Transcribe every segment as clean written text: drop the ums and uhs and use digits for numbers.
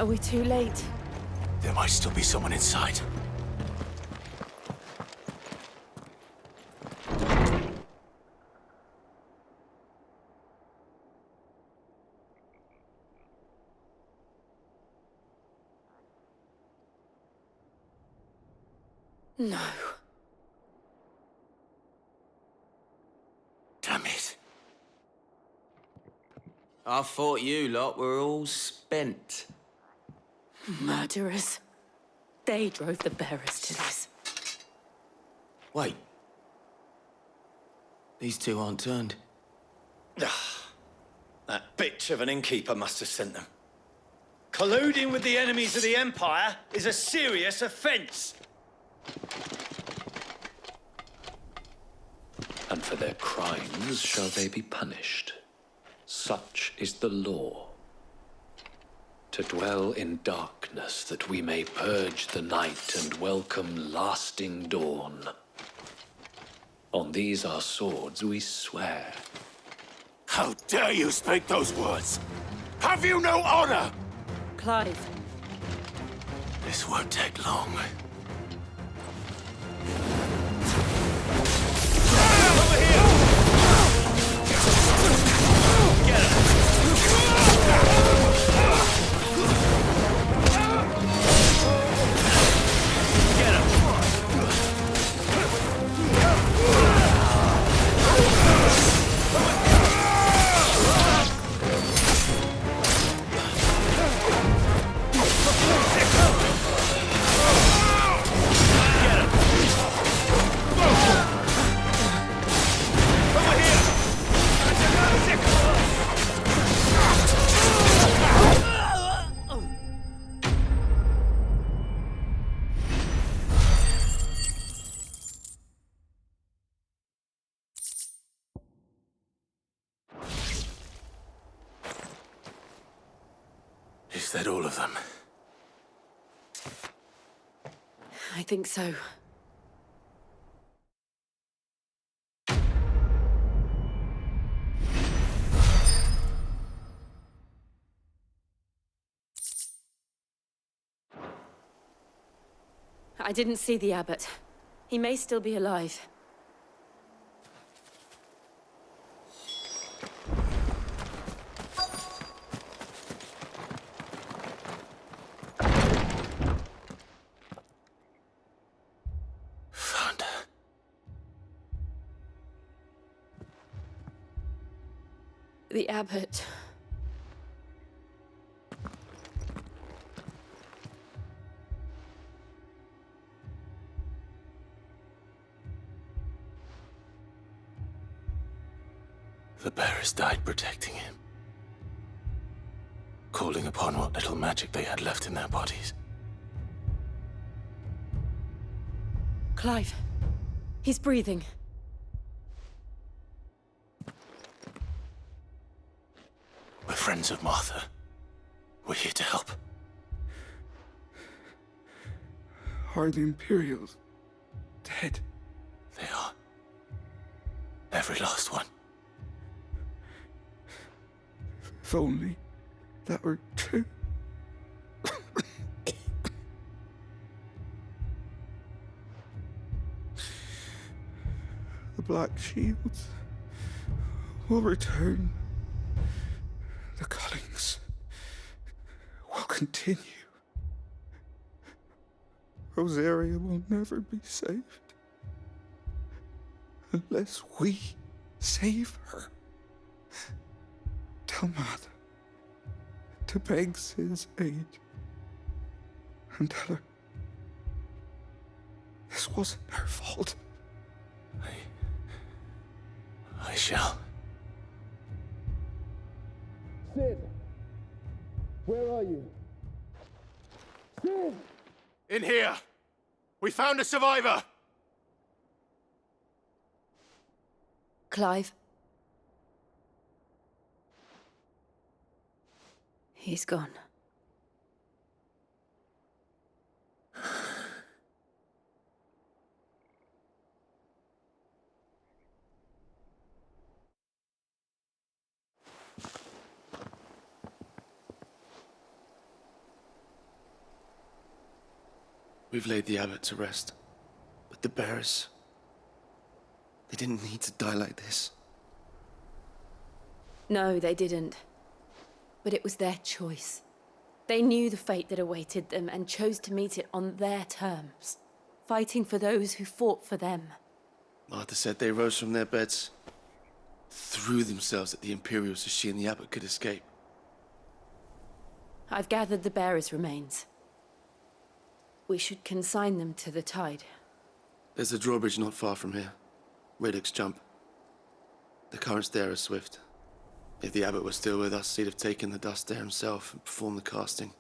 Are we too late? There might still be someone inside. No. Damn it. I thought you lot were all spent. Murderers. They drove the bearers to this. Wait. These two aren't turned. That bitch of an innkeeper must have sent them. Colluding with the enemies of the Empire is a serious offense. And for their crimes shall they be punished. Such is the law. To dwell in darkness, that we may purge the night and welcome lasting dawn. On these our swords we swear. How dare you speak those words? Have you no honor? Clive. This won't take long. Is that all of them? I think so. I didn't see the abbot. He may still be alive. The abbot. The bearers died protecting him. Calling upon what little magic they had left in their bodies. Clive. He's breathing. We're friends of Martha. We're here to help. Are the Imperials dead? They are. Every last one. If only that were true. The Black Shields will return. The cullings will continue. Rosaria will never be saved unless we save her. Tell Mother to beg Sid's aid and tell her this wasn't her fault. I shall. Sid! Where are you? Sid! In here! We found a survivor! Clive. He's gone. We've laid the abbot to rest. But the bearers... they didn't need to die like this. No, they didn't. But it was their choice. They knew the fate that awaited them and chose to meet it on their terms, fighting for those who fought for them. Martha said they rose from their beds, threw themselves at the Imperials so she and the abbot could escape. I've gathered the bearers' remains. We should consign them to the tide. There's a drawbridge not far from here. Radix Jump. The currents there are swift. If the abbot was still with us, he'd have taken the dust there himself and performed the casting.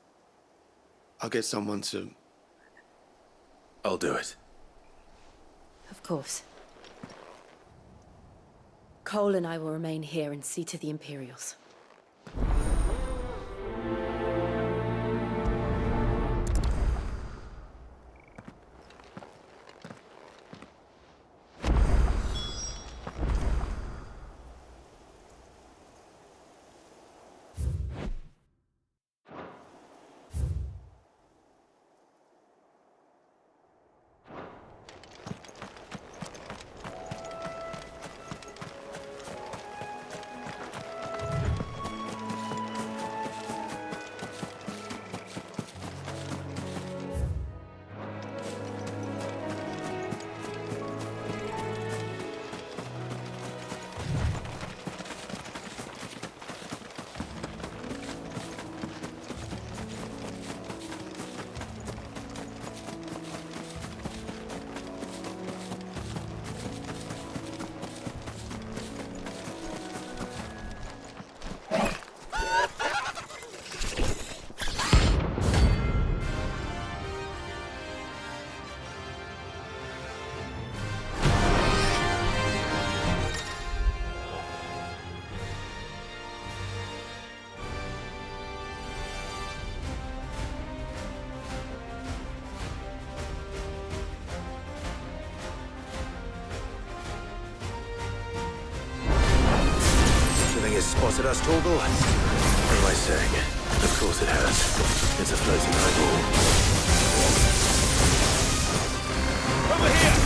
I'll get someone to... I'll do it. Of course. Cole and I will remain here and see to the Imperials. Spotted us, Torgal? What am I saying? Of course it has. It's a floating eyeball. Over here!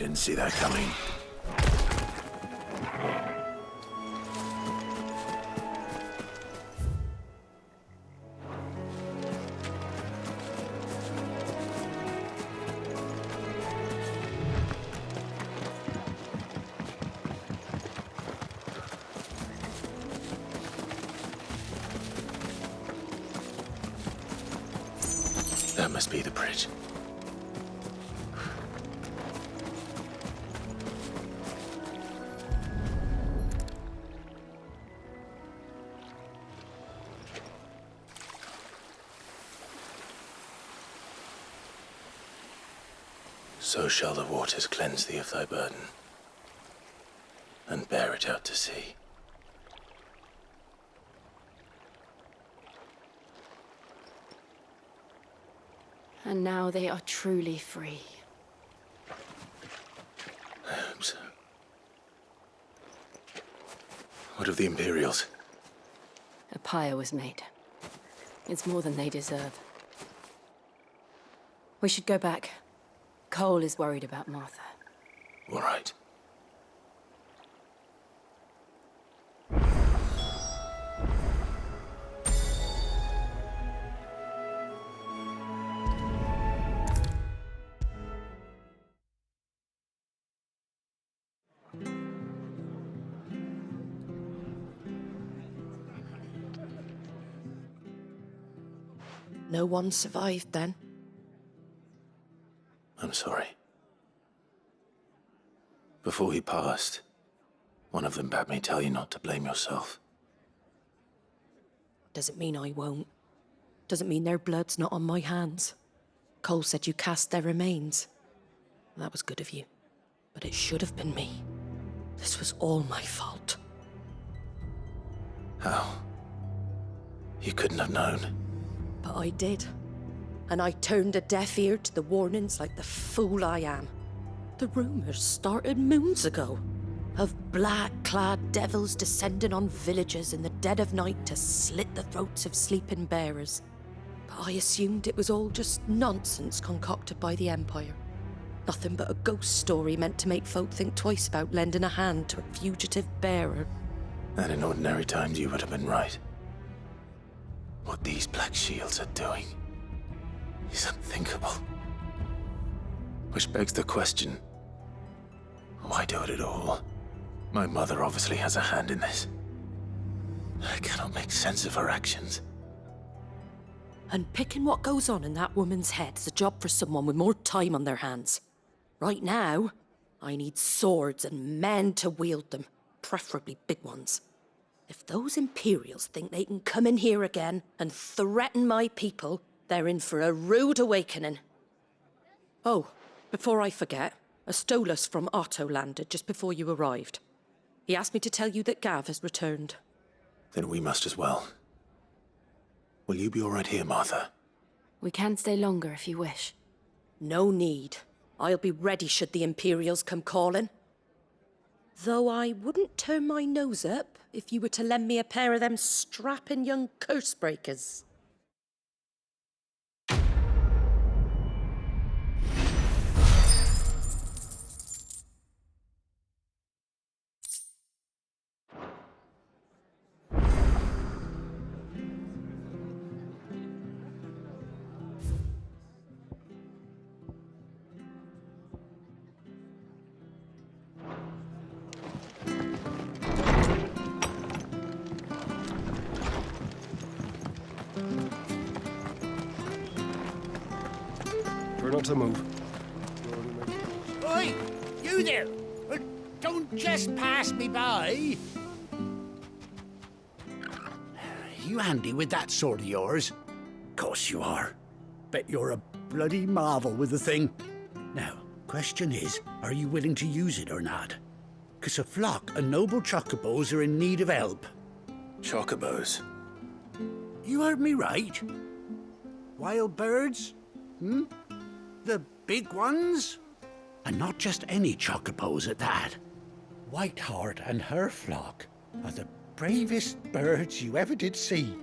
Didn't see that coming. That must be the bridge. So shall the waters cleanse thee of thy burden, and bear it out to sea. And now they are truly free. I hope so. What of the Imperials? A pyre was made. It's more than they deserve. We should go back. Cole is worried about Martha. All right. No one survived then? I'm sorry. Before he passed, one of them bade me tell you not to blame yourself. Doesn't mean I won't. Doesn't mean their blood's not on my hands. Cole said you cast their remains. That was good of you. But it should have been me. This was all my fault. How? You couldn't have known. But I did. And I turned a deaf ear to the warnings like the fool I am. The rumours started moons ago. Of black-clad devils descending on villages in the dead of night to slit the throats of sleeping bearers. But I assumed it was all just nonsense concocted by the Empire. Nothing but a ghost story meant to make folk think twice about lending a hand to a fugitive bearer. And in ordinary times you would have been right. What these Black Shields are doing is unthinkable. Which begs the question, why do it at all? My mother obviously has a hand in this. I cannot make sense of her actions. And picking what goes on in that woman's head is a job for someone with more time on their hands. Right now, I need swords and men to wield them, preferably big ones. If those Imperials think they can come in here again and threaten my people, they're in for a rude awakening. Oh, before I forget, a Stolas from Otto landed just before you arrived. He asked me to tell you that Gav has returned. Then we must as well. Will you be all right here, Martha? We can stay longer if you wish. No need. I'll be ready should the Imperials come calling. Though I wouldn't turn my nose up if you were to lend me a pair of them strapping young curse-breakers. We're not to move. Oi! You there! Don't just pass me by! You handy with that sword of yours? Course you are. Bet you're a bloody marvel with the thing. Now, question is, are you willing to use it or not? 'Cause a flock of noble chocobos are in need of help. Chocobos? You heard me right. Wild birds? The big ones? And not just any chocobos at that. Whiteheart and her flock are the bravest birds you ever did see.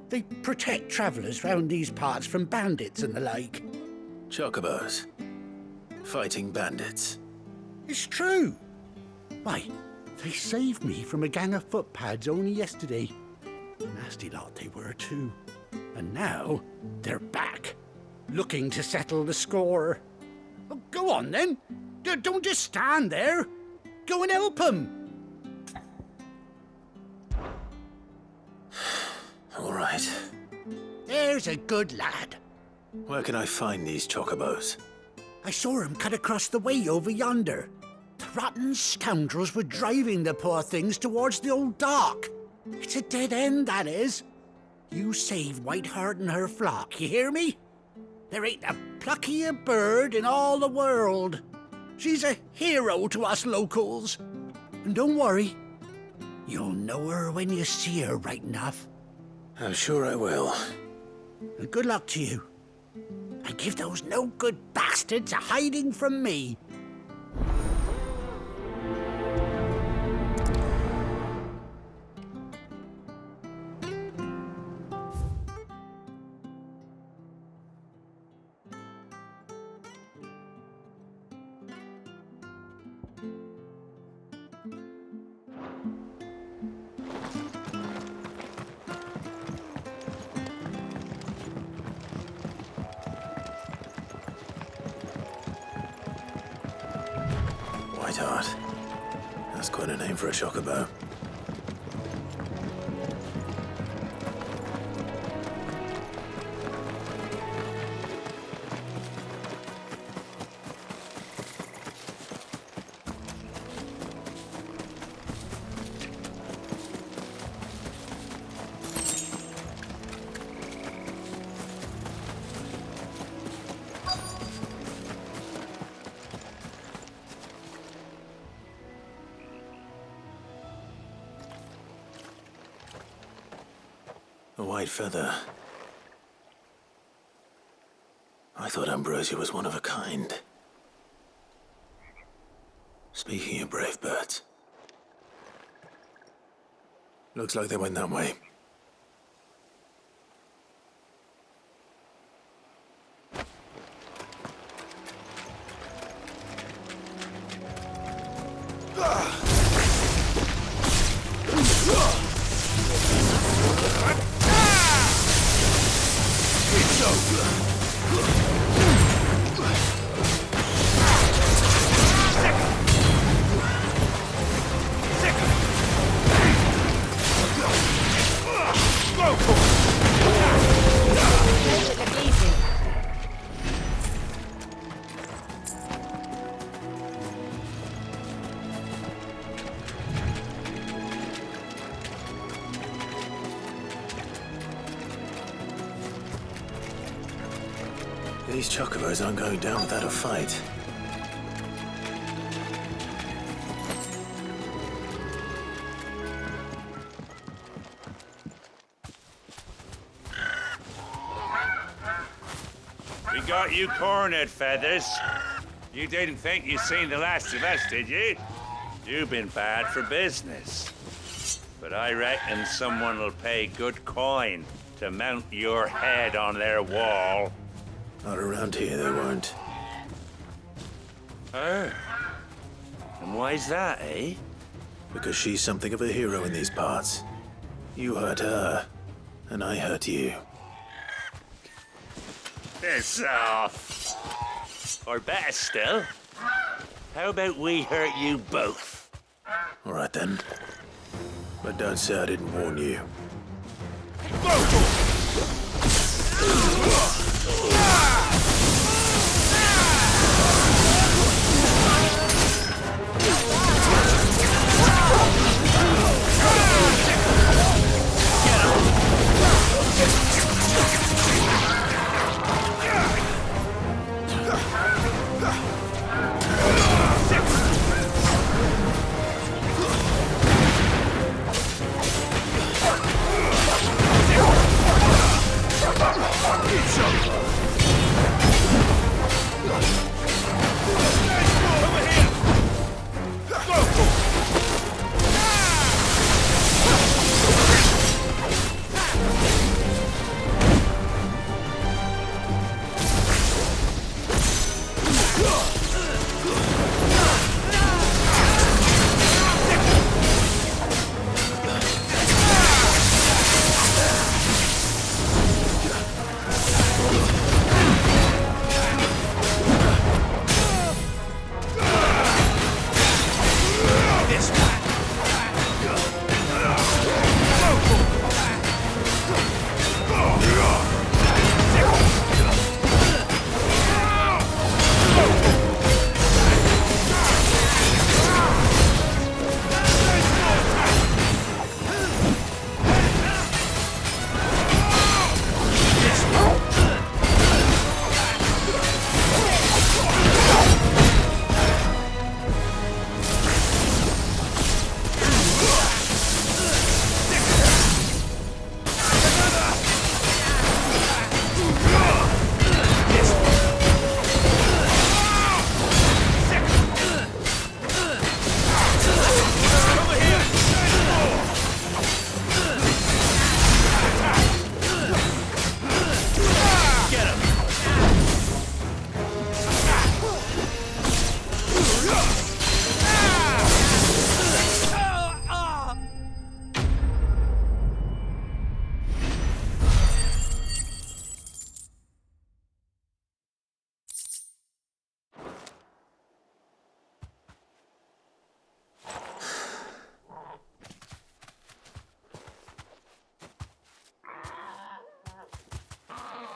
They protect travellers round these parts from bandits and the like. Chocobos? Fighting bandits? It's true. Why, they saved me from a gang of footpads only yesterday. Nasty lot they were too. And now they're back, looking to settle the score. Oh, go on then. Don't just stand there. Go and help them. All right. There's a good lad. Where can I find these chocobos? I saw him cut across the way over yonder. The rotten scoundrels were driving the poor things towards the old dock. It's a dead end, that is. You save Whiteheart and her flock, you hear me? There ain't a pluckier bird in all the world. She's a hero to us locals. And don't worry, you'll know her when you see her right enough. I'm sure I will. And good luck to you. And give those no-good bastards a hiding from me. Whiteheart. That's quite a name for a chocobo. A white feather. I thought Ambrosia was one of a kind. Speaking of brave birds. Looks like they went that way. These chocobos aren't going down without a fight. We got you cornered, Feathers. You didn't think you'd seen the last of us, did you? You've been bad for business. But I reckon someone will pay good coin to mount your head on their wall. Not around here, they won't. Oh. And why's that, eh? Because she's something of a hero in these parts. You hurt her, and I hurt you. Piss off. Or better still, how about we hurt you both? All right then. But don't say I didn't warn you.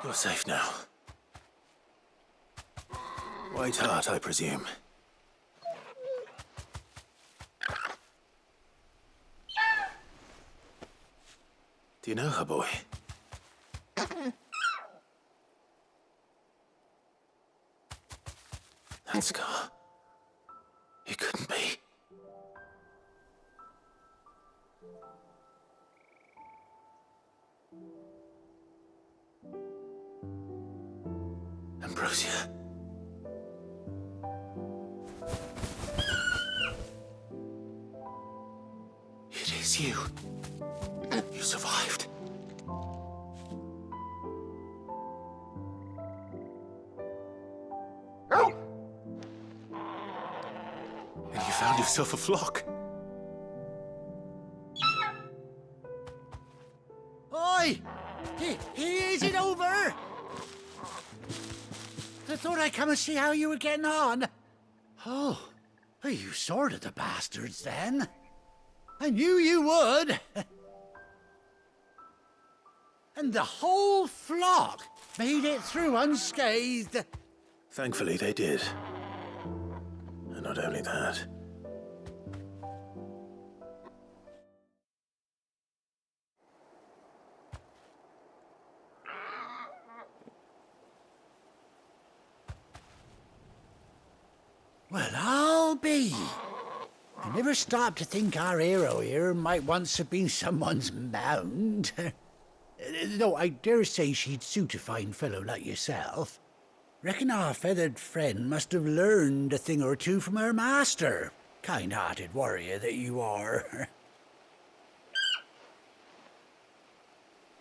You're safe now. White Hart, I presume. Do you know her, boy? That scar. It couldn't be. Ambrosia. It is you. You survived. And you found yourself a flock. Oi! Is it over? I thought I'd come and see how you were getting on. Oh, you sorted the bastards then. I knew you would. And the whole flock made it through unscathed. Thankfully, they did. And not only that. Well, I'll be. I never stopped to think our hero here might once have been someone's mount. Though I dare say she'd suit a fine fellow like yourself. Reckon our feathered friend must have learned a thing or two from her master. Kind-hearted warrior that you are.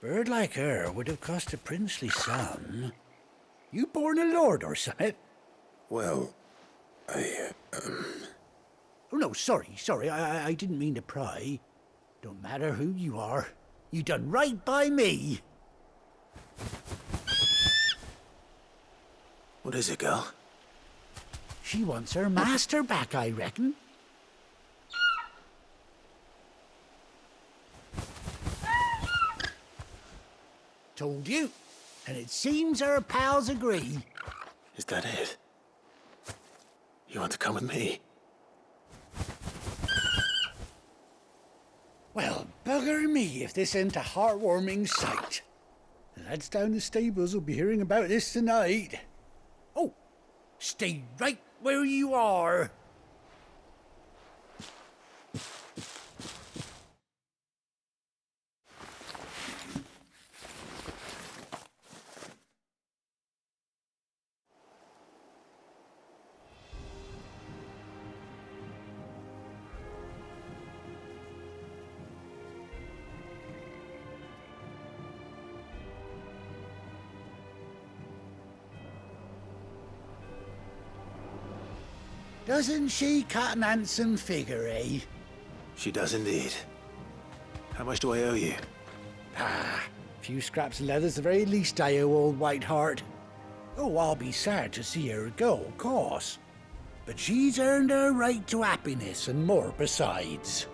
Bird like her would have cost a princely sum. You born a lord or something? Well, Oh, no, sorry. I didn't mean to pry. Don't matter who you are. You done right by me. What is it, girl? She wants her master back, I reckon. Told you. And it seems our pals agree. Is that it? You want to come with me? Well, bugger me if this ain't a heartwarming sight. The lads down the stables will be hearing about this tonight. Oh, stay right where you are. Doesn't she cut an handsome figure, eh? She does indeed. How much do I owe you? A few scraps of leather's the very least I owe old White Hart. Oh, I'll be sad to see her go, of course. But she's earned her right to happiness and more besides.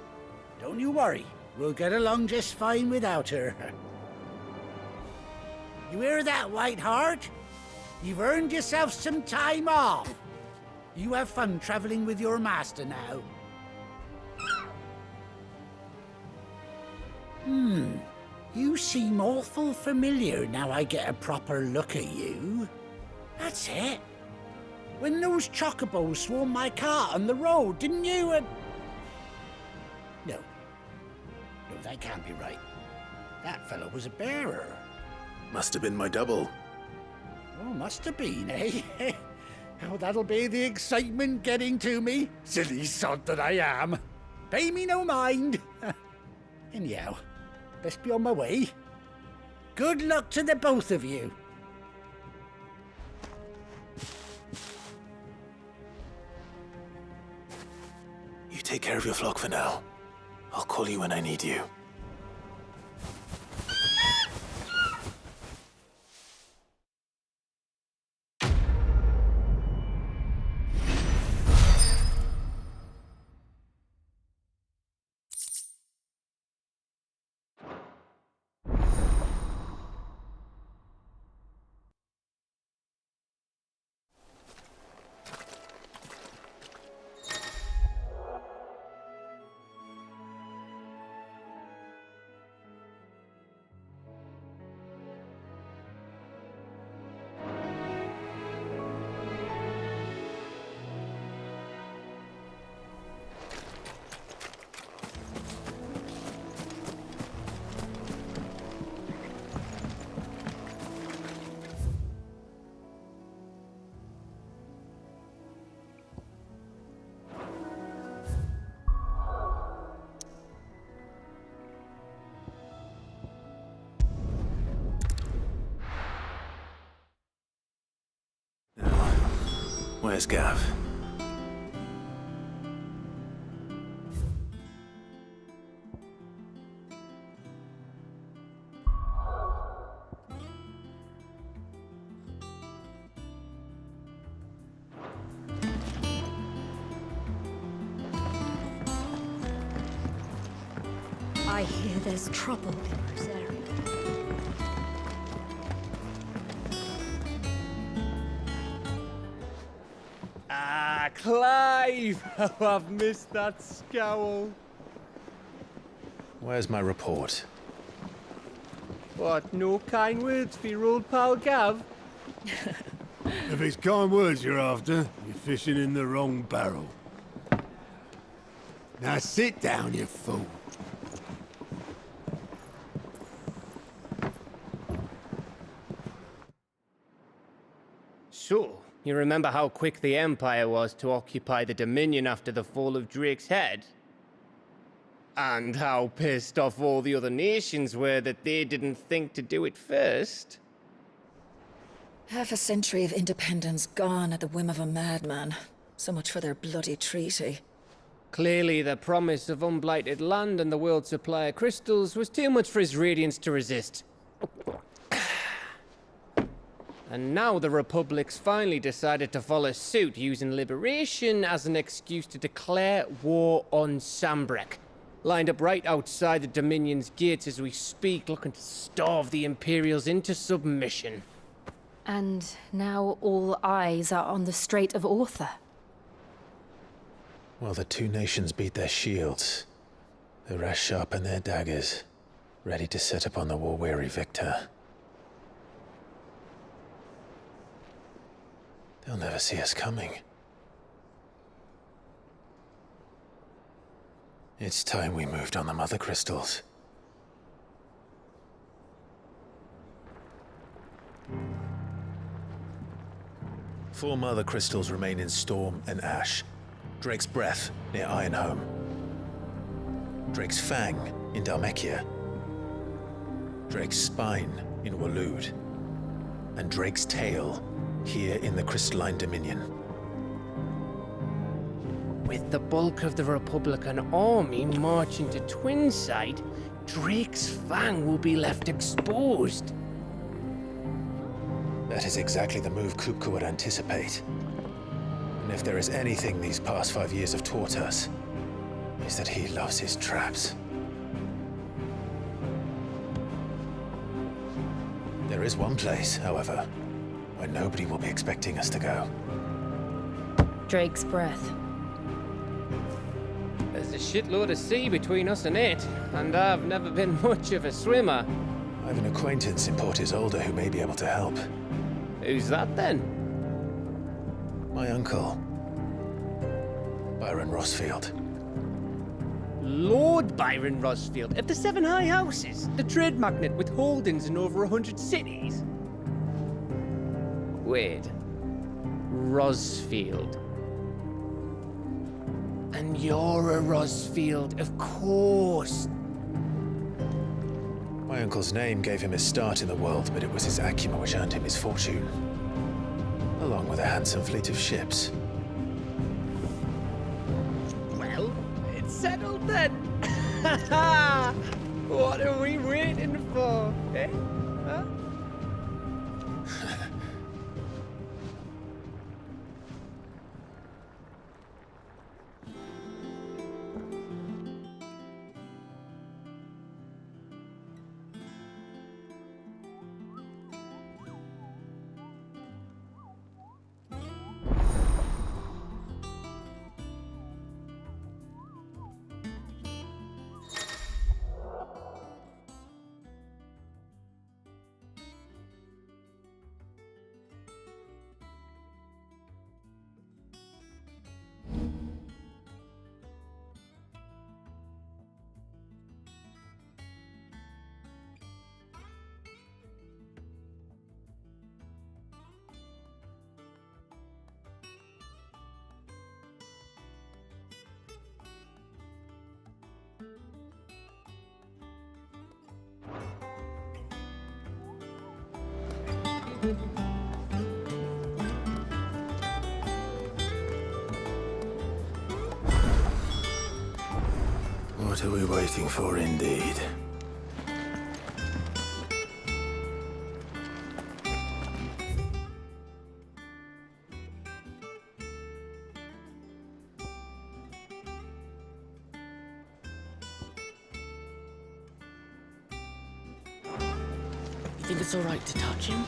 Don't you worry, we'll get along just fine without her. You hear that, White Hart? You've earned yourself some time off. You have fun traveling with your master now. You seem awful familiar now I get a proper look at you. That's it. When those chocobos swarmed my cart on the road, didn't you? No, that can't be right. That fellow was a bearer. Must have been my double. Oh, must have been, eh? Oh, that'll be the excitement getting to me. Silly sod that I am. Pay me no mind. Anyhow, best be on my way. Good luck to the both of you. You take care of your flock for now. I'll call you when I need you. Where's Gav? I hear there's trouble in this area. Ah, Clive! Oh, I've missed that scowl. Where's my report? What, no kind words for your old pal Gav? If it's kind words you're after, you're fishing in the wrong barrel. Now sit down, you fool. So, you remember how quick the Empire was to occupy the Dominion after the fall of Drake's head? And how pissed off all the other nations were that they didn't think to do it first? Half a century of independence gone at the whim of a madman. So much for their bloody treaty. Clearly, the promise of unblighted land and the world's supply of crystals was too much for his radiance to resist. And now the Republic's finally decided to follow suit, using liberation as an excuse to declare war on Sambrek. Lined up right outside the Dominion's gates as we speak, looking to starve the Imperials into submission. And now all eyes are on the Strait of Author. Well, the two nations beat their shields. The rest sharpen their daggers, ready to set upon the war-weary victor. They'll never see us coming. It's time we moved on the mother crystals. Four mother crystals remain in Storm and Ash. Drake's Breath near Ironhome. Drake's Fang in Dhalmekia. Drake's Spine in Waloed. And Drake's Tail here in the Crystalline Dominion. With the bulk of the Republican army marching to Twinside, Drake's Fang will be left exposed. That is exactly the move Kupka would anticipate. And if there is anything these past 5 years have taught us, is that he loves his traps. There is one place, however, where nobody will be expecting us to go. Drake's Breath. There's a shitload of sea between us and it, and I've never been much of a swimmer. I have an acquaintance in Port Isolde who may be able to help. Who's that then? My uncle, Byron Rosfield. Lord Byron Rosfield of the Seven High Houses, the trade magnate with holdings in over 100 cities. Wait, Rosfield. And you're a Rosfield, of course. My uncle's name gave him his start in the world, but it was his acumen which earned him his fortune, along with a handsome fleet of ships. Well, it's settled then. What are we waiting for, eh? Huh? What are we waiting for, indeed? You think it's all right to touch him?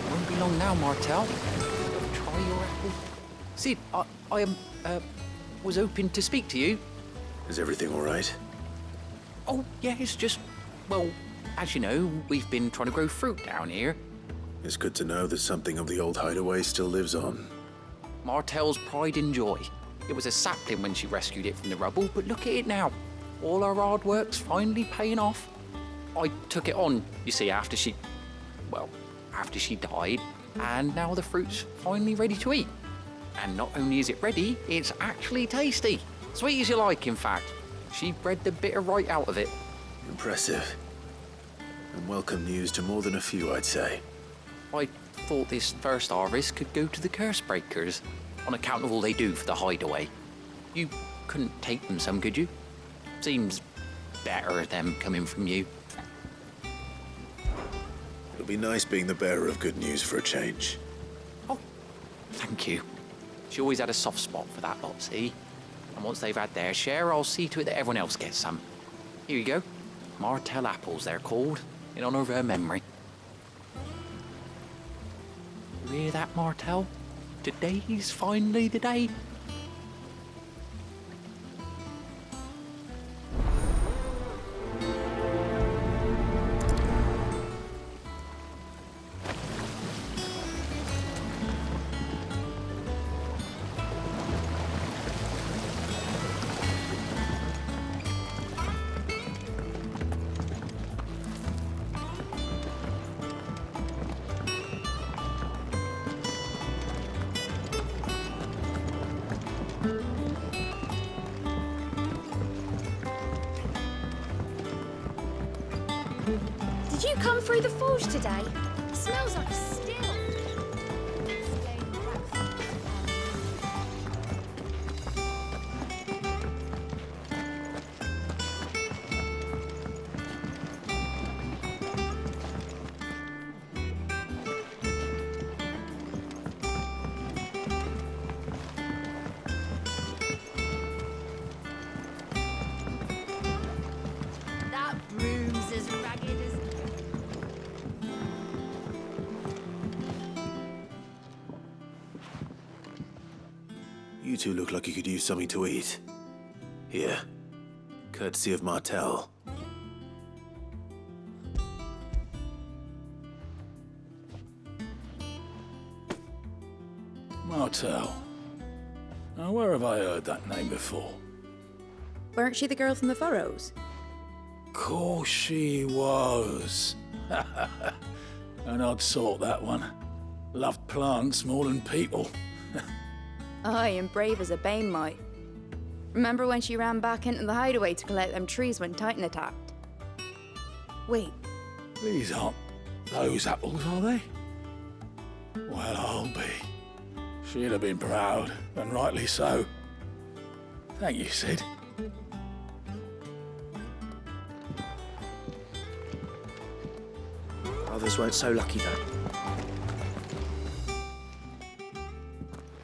Won't be long now, Martel. Try your apple. Sid, I was hoping to speak to you. Is everything all right? Oh, yeah, it's just, well, as you know, we've been trying to grow fruit down here. It's good to know that something of the old hideaway still lives on. Martel's pride and joy. It was a sapling when she rescued it from the rubble, but look at it now. All our hard work's finally paying off. I took it on, you see, after she died, and now the fruit's finally ready to eat. And not only is it ready, it's actually tasty. Sweet as you like, in fact. She bred the bitter right out of it. Impressive. And welcome news to more than a few, I'd say. I thought this first harvest could go to the curse breakers, on account of all they do for the hideaway. You couldn't take them some, could you? Seems better them coming from you. It'll be nice being the bearer of good news for a change. Oh, thank you. She always had a soft spot for that lot, see? And once they've had their share, I'll see to it that everyone else gets some. Here you go. Martel apples, they're called, in honor of her memory. You hear that, Martel? Today's finally the day. Did you come through the forge today? It smells like a still. That broom's as ragged as... You two look like you could use something to eat. Here. Courtesy of Martel. Martel. Now, where have I heard that name before? Weren't she the girl from the Furrows? Course she was. An odd sort, that one. Loved plants more than people. Aye, and brave as a bane might. Remember when she ran back into the hideaway to collect them trees when Titan attacked? Wait. These aren't those apples, are they? Well, I'll be. She'd have been proud, and rightly so. Thank you, Sid. Others weren't so lucky, though.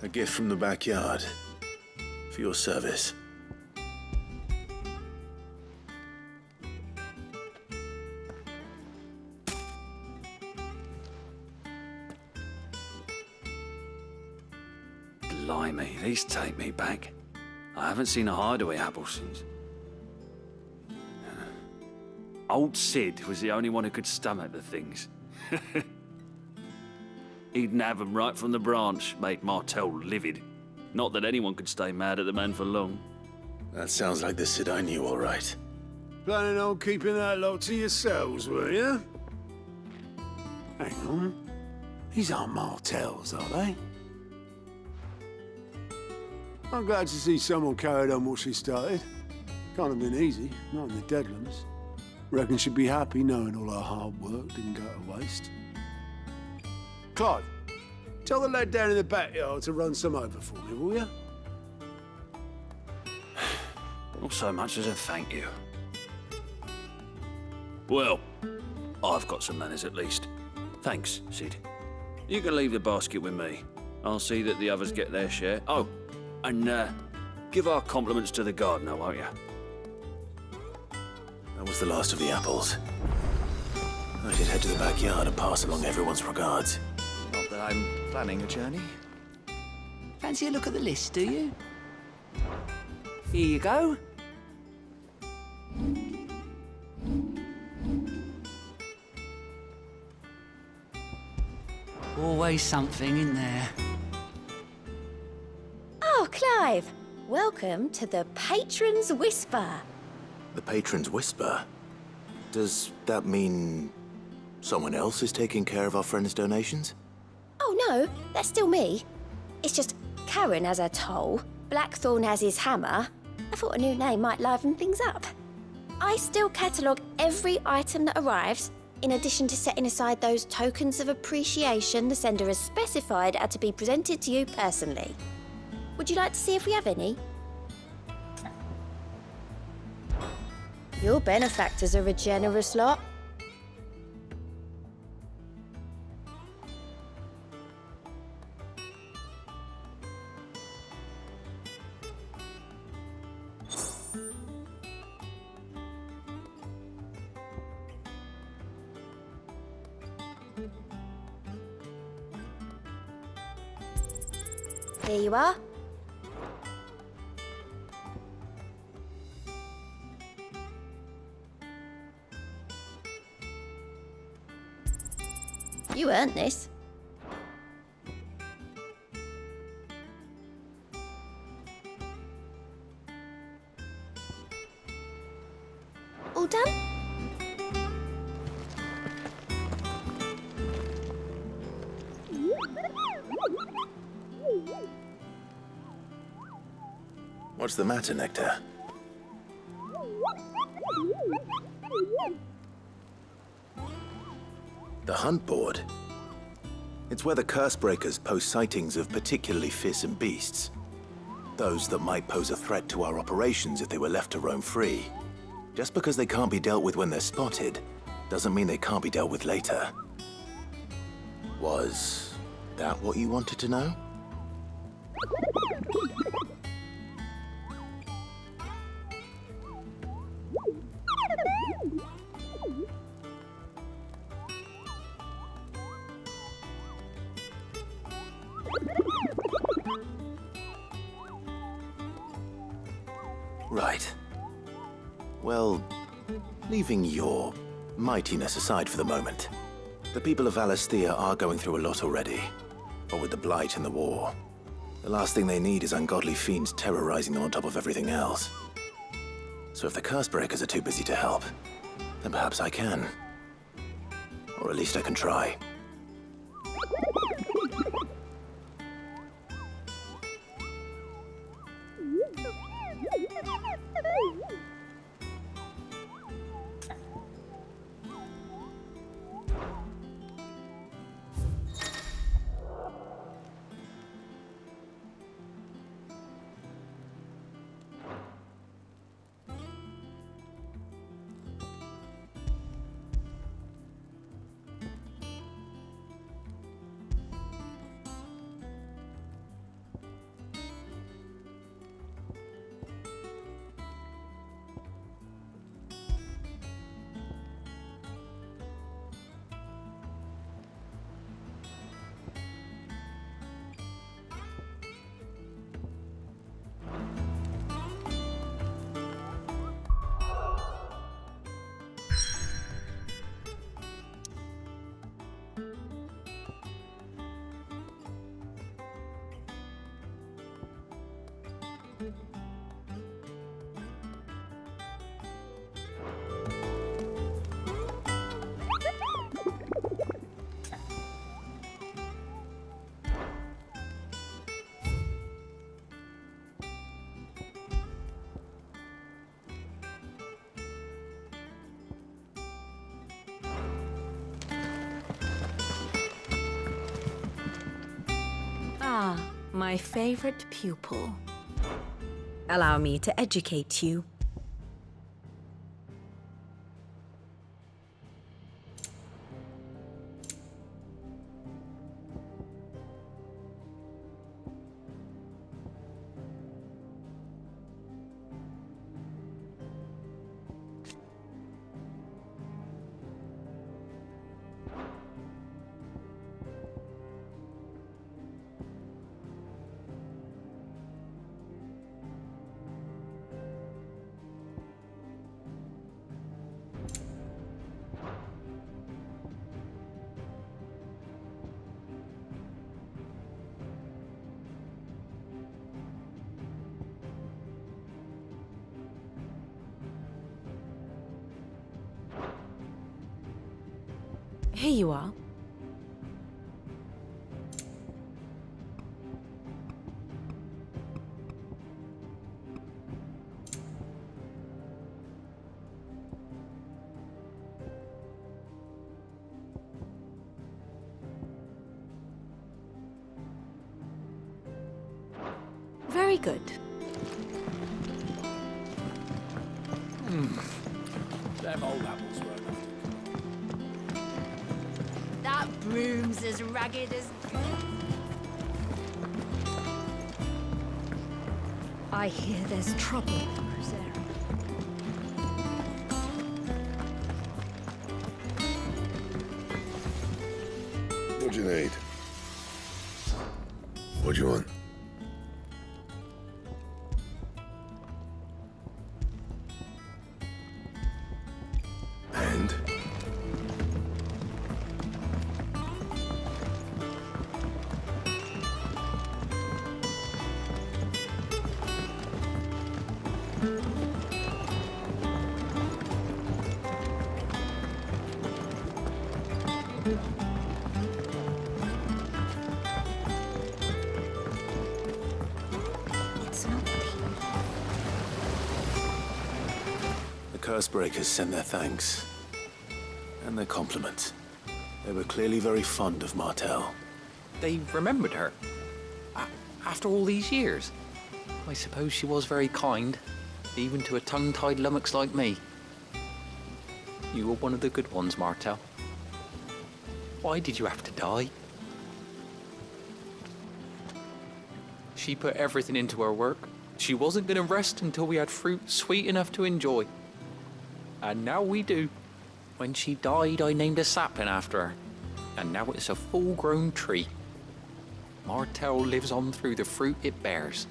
A gift from the backyard. For your service. Blimey, these take me back. I haven't seen a hideaway apple since. Old Sid was the only one who could stomach the things. He'd nab them right from the branch, made Martel livid. Not that anyone could stay mad at the man for long. That sounds like the Sid I knew, all right. Planning on keeping that lot to yourselves, were you? Hang on. These aren't Martells, are they? I'm glad to see someone carried on what she started. Can't have been easy, not in the Deadlands. Reckon she'd be happy knowing all her hard work didn't go to waste. Clive, tell the lad down in the backyard to run some over for me, will you? Not so much as a thank you. Well, I've got some manners at least. Thanks, Sid. You can leave the basket with me. I'll see that the others get their share. Oh, and give our compliments to the gardener, won't you? That was the last of the apples. I should head to the backyard and pass along everyone's regards. Not that I'm planning a journey. Fancy a look at the list, do you? Here you go. Always something in there. Oh, Clive! Welcome to the Patron's Whisper. The Patron's Whisper? Does that mean someone else is taking care of our friend's donations? Oh no, that's still me. It's just Karen has her toll, Blackthorn has his hammer. I thought a new name might liven things up. I still catalogue every item that arrives, in addition to setting aside those tokens of appreciation the sender has specified are to be presented to you personally. Would you like to see if we have any? Your benefactors are a generous lot. Here you are. You earned this. All done? What's the matter, Nectar? The hunt board? It's where the curse breakers post sightings of particularly fearsome beasts. Those that might pose a threat to our operations if they were left to roam free. Just because they can't be dealt with when they're spotted, doesn't mean they can't be dealt with later. Was that what you wanted to know? Right. Well, leaving your mightiness aside for the moment, the people of Valisthea are going through a lot already. But with the Blight and the war, the last thing they need is ungodly fiends terrorizing them on top of everything else. So if the curse breakers are too busy to help, then perhaps I can. Or at least I can try. My favorite pupil. Allow me to educate you. Here you are. Very good. Them old apples were enough. That broom's as ragged as... I hear there's trouble in this area. What do you need? What do you want? And? The Cursebreakers sent their thanks. And their compliments. They were clearly very fond of Martell. They remembered her. After all these years. I suppose she was very kind, even to a tongue-tied lummox like me. You were one of the good ones, Martell. Why did you have to die? She put everything into her work. She wasn't going to rest until we had fruit sweet enough to enjoy. And now we do. When she died, I named a sapling after her. And now it's a full-grown tree. Martell lives on through the fruit it bears.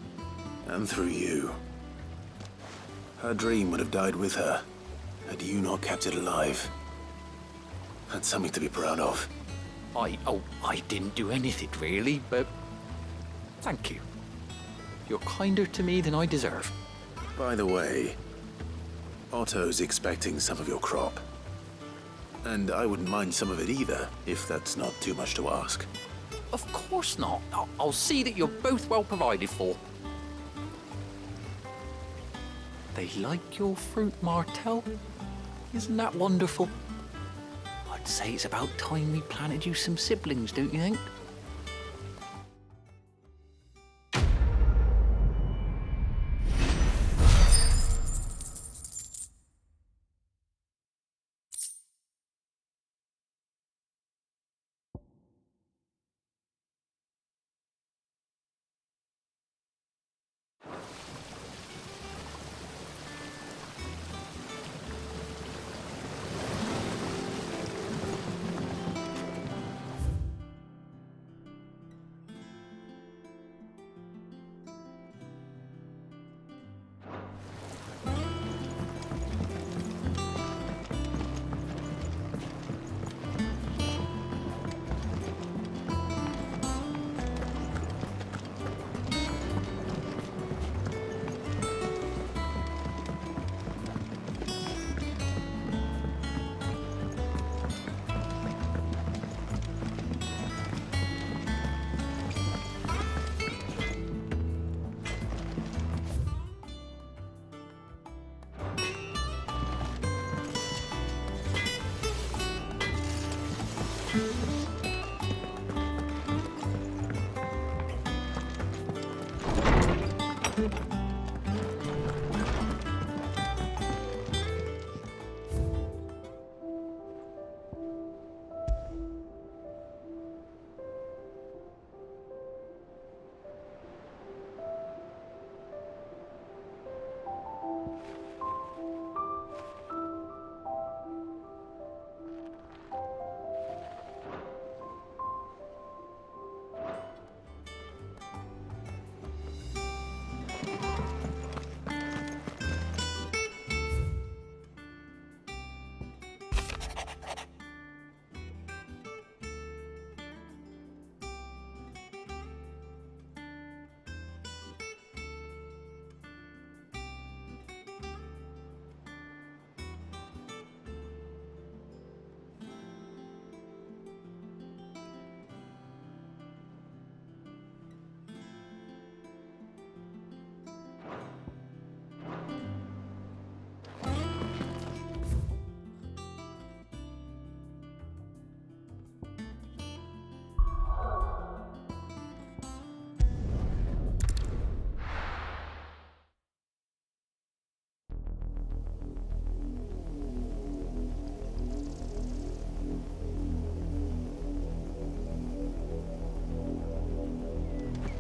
And through you. Her dream would have died with her, had you not kept it alive. That's something to be proud of. I didn't do anything really, but thank you. You're kinder to me than I deserve. By the way, Otto's expecting some of your crop. And I wouldn't mind some of it either, if that's not too much to ask. Of course not. I'll see that you're both well provided for. They like your fruit, Martell. Isn't that wonderful? I'd say it's about time we planted you some siblings, don't you think?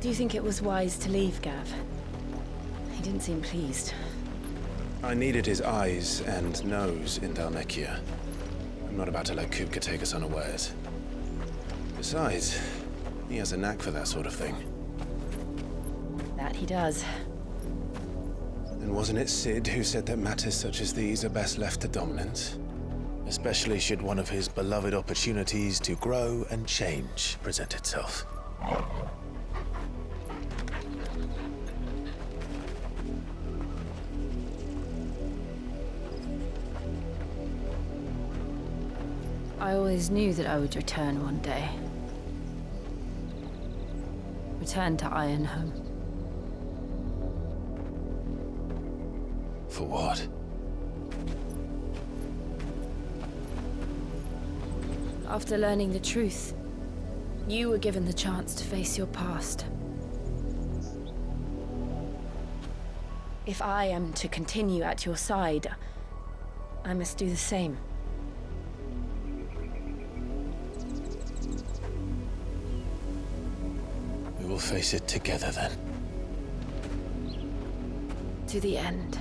Do you think it was wise to leave, Gav? He didn't seem pleased. I needed his eyes and nose in Dhalmekia. I'm not about to let Kupka take us unawares. Besides, he has a knack for that sort of thing. That he does. And wasn't it Sid who said that matters such as these are best left to dominance? Especially should one of his beloved opportunities to grow and change present itself. I always knew that I would return one day. Return to Ironhome. For what? After learning the truth, you were given the chance to face your past. If I am to continue at your side, I must do the same. We will face it together then. To the end.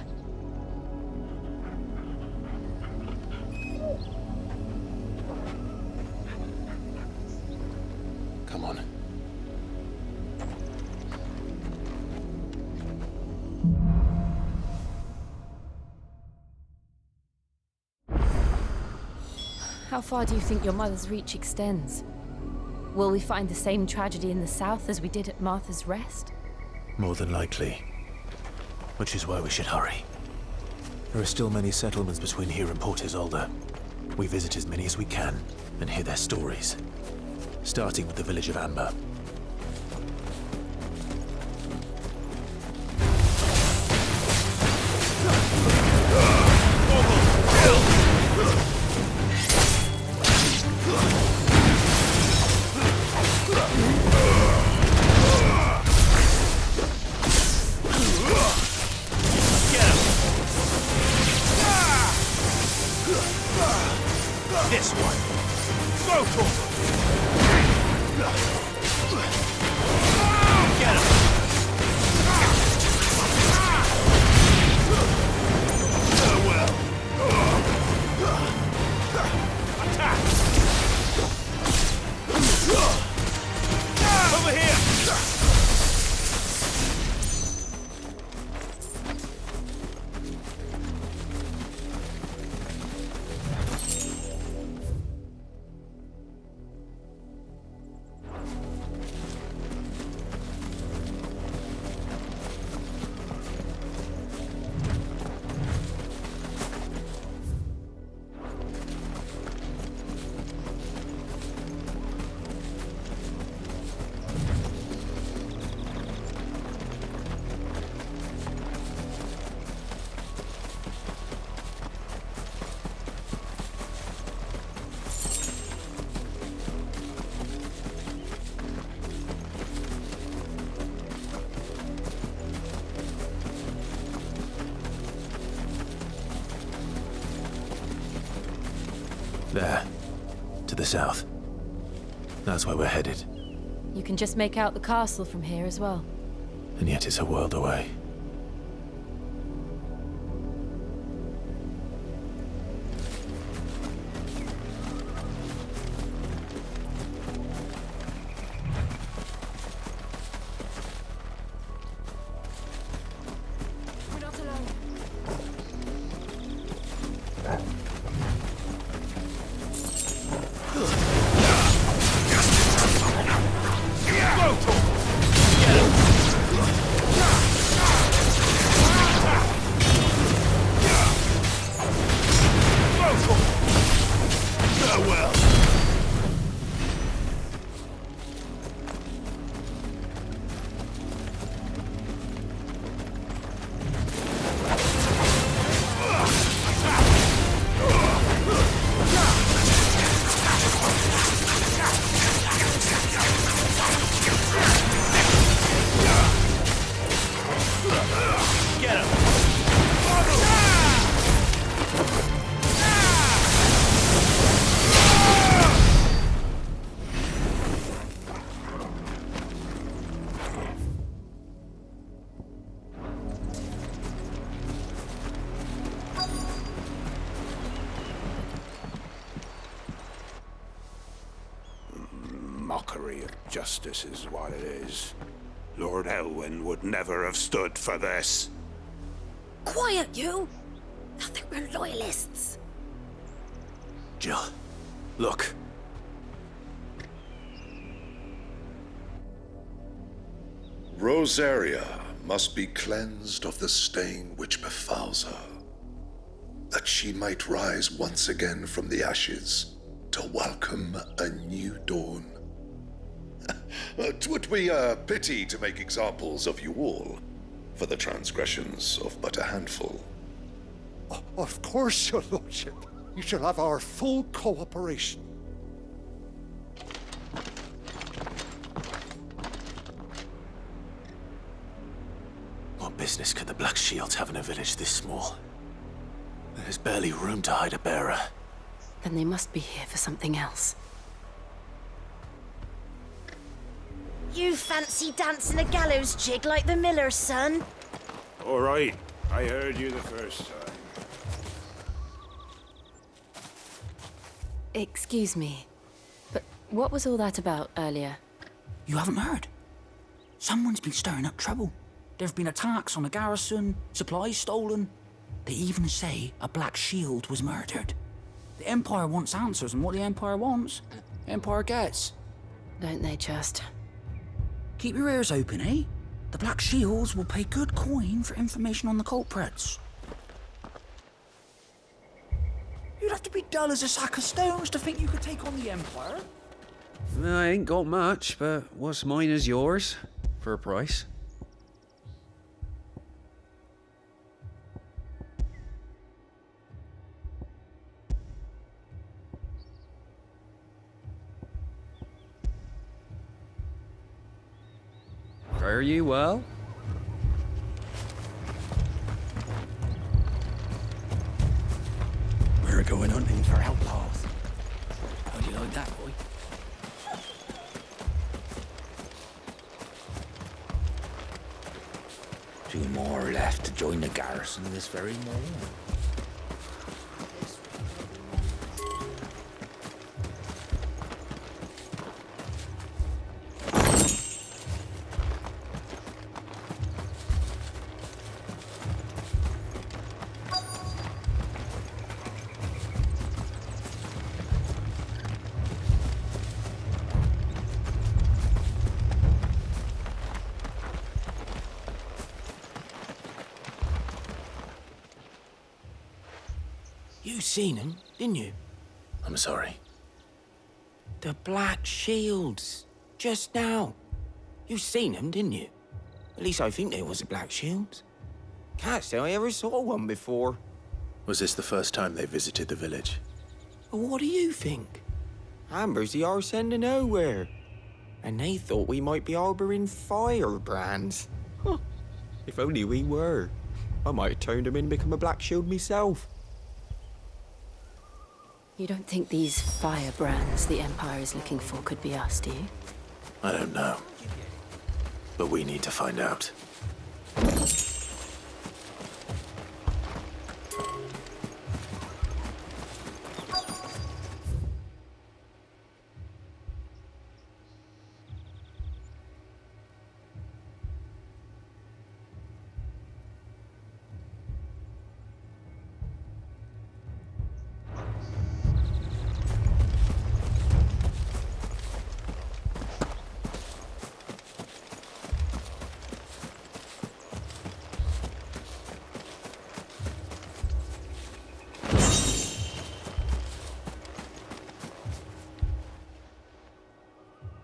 Come on. How far do you think your mother's reach extends? Will we find the same tragedy in the south as we did at Martha's Rest? More than likely. Which is why we should hurry. There are still many settlements between here and Port Isolde. We visit as many as we can and hear their stories. Starting with the village of Amber. This one. Go for it. Get him. Well. Attack. Over here. There. To the south. That's where we're headed. You can just make out the castle from here as well. And yet it's a world away. We're not alone. Go for it. Get him. mockery of justice is what it is. Lord Elwyn would never have stood for this. Quiet, you! I think we're loyalists. Jill, look. Rosaria must be cleansed of the stain which befouls her, that she might rise once again from the ashes to welcome a new dawn. 'Twould be a pity to make examples of you all for the transgressions of but a handful. Of course, your lordship. You shall have our full cooperation. What business could the Black Shields have in a village this small? There's barely room to hide a bearer. Then they must be here for something else. You fancy dancing a gallows jig like the miller's son? All right, I heard you the first time. Excuse me, but what was all that about earlier? You haven't heard? Someone's been stirring up trouble. There have been attacks on the garrison, supplies stolen. They even say a Black Shield was murdered. The Empire wants answers, and what the Empire wants, the Empire gets. Don't they just? Keep your ears open, eh? The Black Shields will pay good coin for information on the culprits. You'd have to be dull as a sack of stones to think you could take on the Empire. I ain't got much, but what's mine is yours, for a price. Fare you well? We're going hunting for outlaws. How do you like that, boy? Two more left to join the garrison this very morning. You seen him, didn't you? I'm sorry. The Black Shields. Just now. You seen them, didn't you? At least I think there was a Black Shields. Can't say I ever saw one before. Was this the first time they visited the village? Well, what do you think? Amber's the arse end of nowhere. And they thought we might be harbouring firebrands. Huh. If only we were. I might have turned them in and become a Black Shield myself. You don't think these firebrands the Empire is looking for could be us, do you? I don't know. But we need to find out.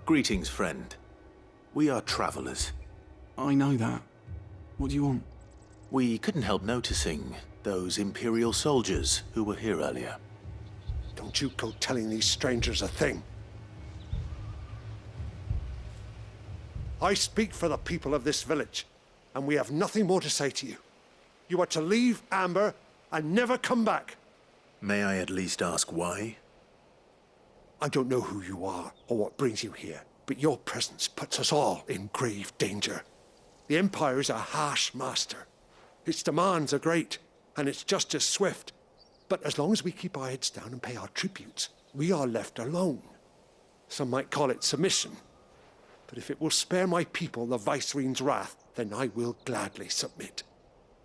Greetings, friend. We are travelers. I know that. What do you want? We couldn't help noticing those Imperial soldiers who were here earlier. Don't you go telling these strangers a thing. I speak for the people of this village, and we have nothing more to say to you. You are to leave Amber and never come back. May I at least ask why? I don't know who you are or what brings you here, but your presence puts us all in grave danger. The Empire is a harsh master. Its demands are great, and its justice swift. But as long as we keep our heads down and pay our tributes, we are left alone. Some might call it submission, But if it will spare my people the Viceroy's wrath, then I will gladly submit.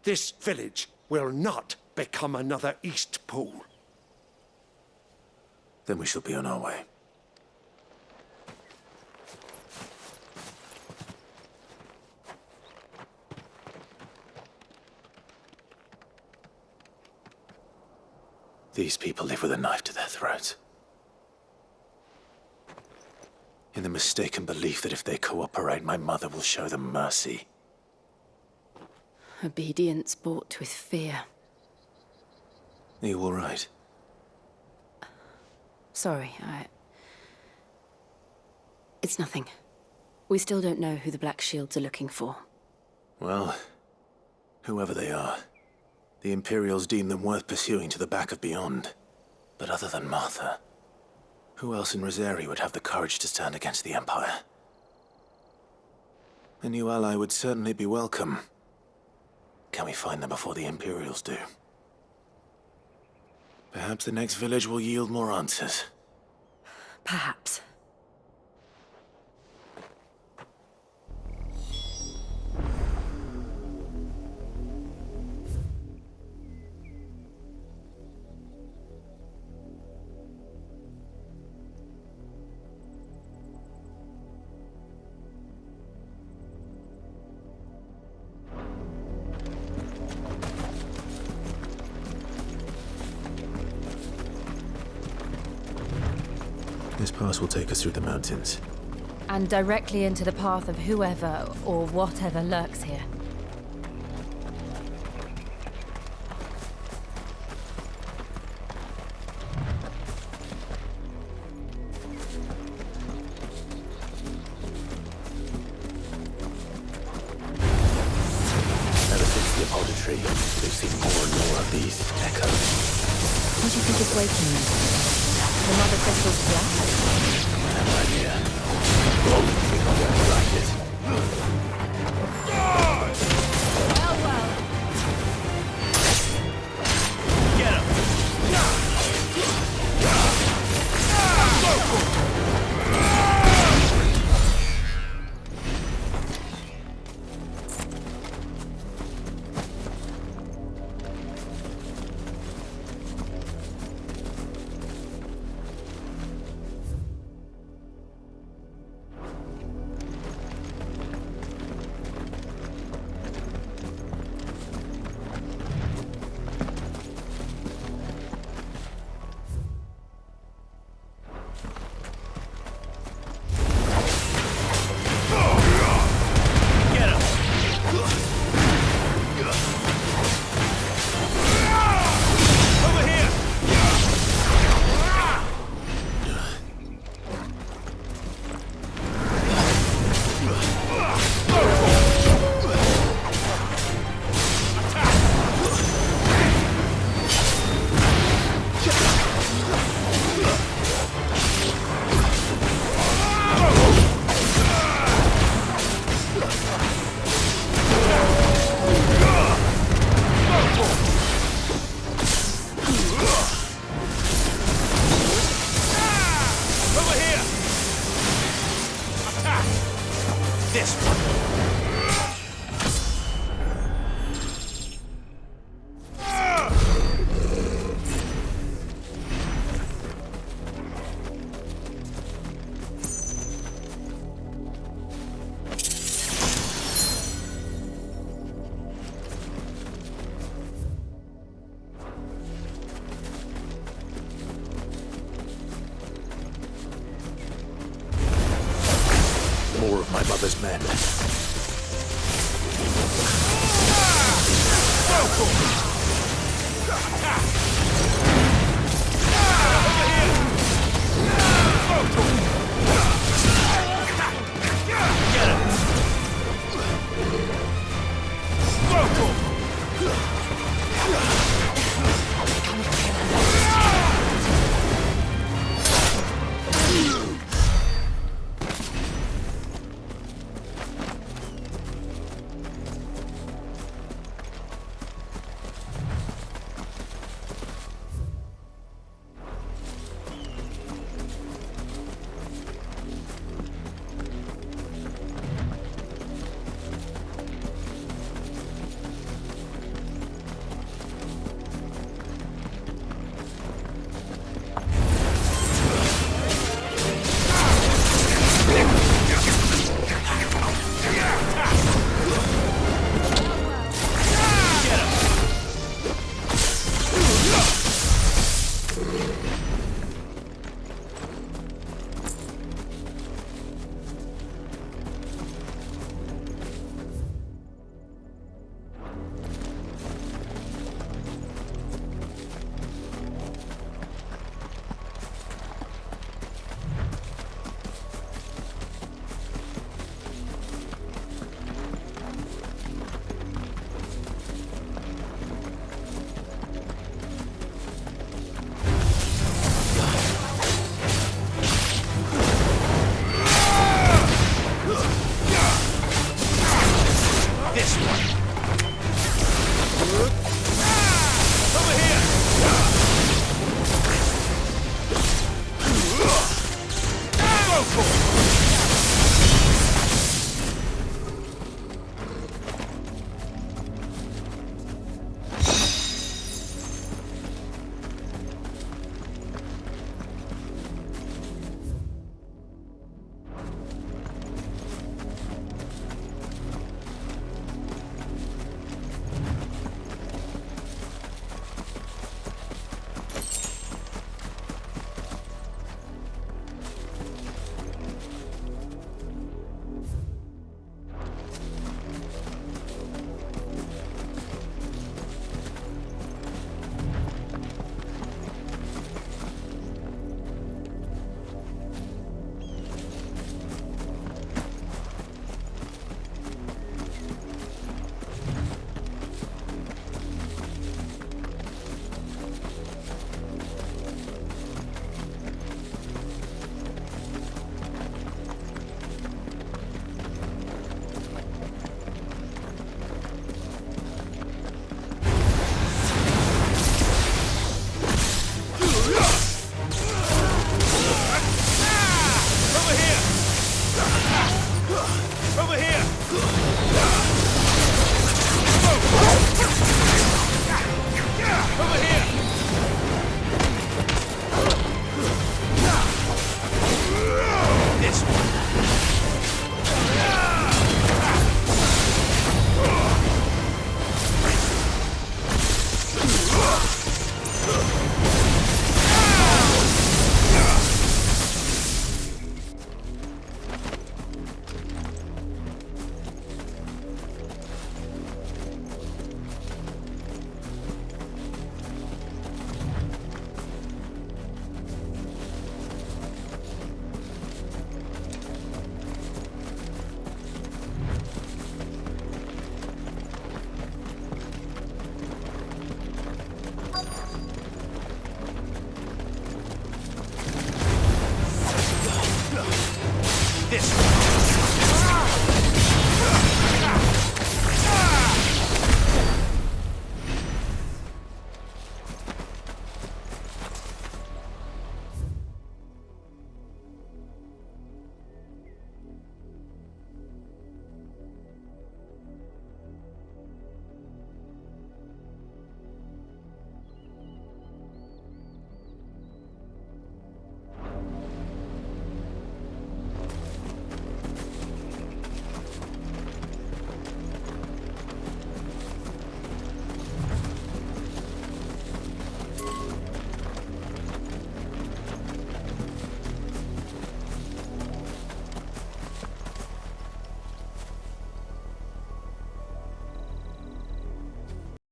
This village will not become another East Pool. Then we shall be on our way. These people live with a knife to their throats. In the mistaken belief that if they cooperate, my mother will show them mercy. Obedience bought with fear. Are you all right? Sorry, It's nothing. We still don't know who the Black Shields are looking for. Well, whoever they are, the Imperials deem them worth pursuing to the back of beyond. But other than Martha, who else in Rosari would have the courage to stand against the Empire? A new ally would certainly be welcome. Can we find them before the Imperials do? Perhaps the next village will yield more answers. Perhaps. This pass will take us through the mountains. And directly into the path of whoever or whatever lurks here. Ever since the apothecary, we've seen more and more of these echoes. What do you think is waking them? The mother crystal's black? I have no idea. Well, we're not going to like it. Well. Get him! More of my mother's men.